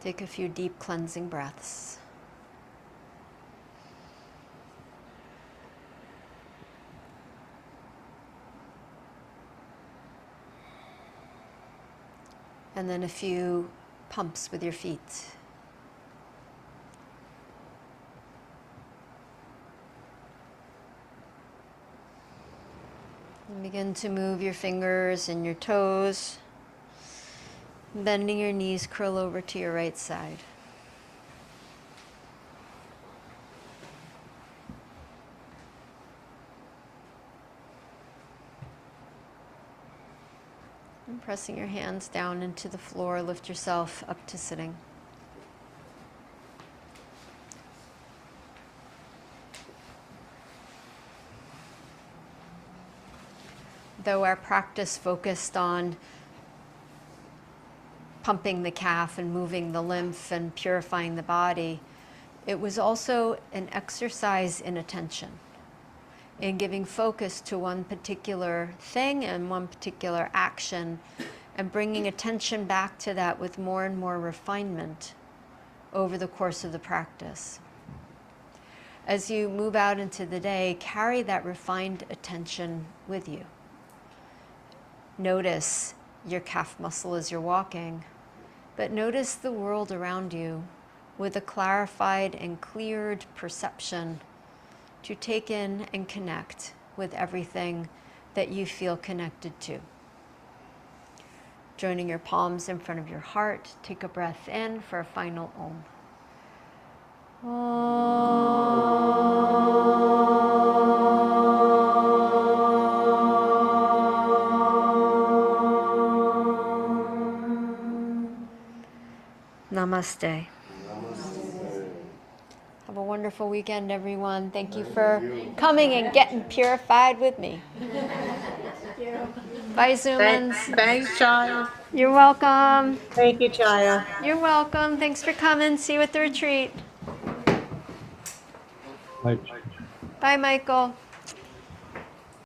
Take a few deep cleansing breaths. and then a few pumps with your feet. And begin to move your fingers and your toes, bending your knees, curl over to your right side. And pressing your hands down into the floor, lift yourself up to sitting. Though our practice focused on pumping the calf and moving the lymph and purifying the body, it was also an exercise in attention, in giving focus to one particular thing and one particular action, and bringing attention back to that with more and more refinement over the course of the practice. As you move out into the day, carry that refined attention with you. Notice your calf muscle as you're walking, but notice the world around you with a clarified and cleared perception to take in and connect with everything that you feel connected to. Joining your palms in front of your heart, take a breath in for a final Om. Namaste. Have a wonderful weekend, everyone. Thank you for coming and getting purified with me. Bye, Zoomans. Thanks, Chaya. You're welcome. Thank you, Chaya. You're welcome. Thanks for coming. See you at the retreat. Bye. Bye, Michael.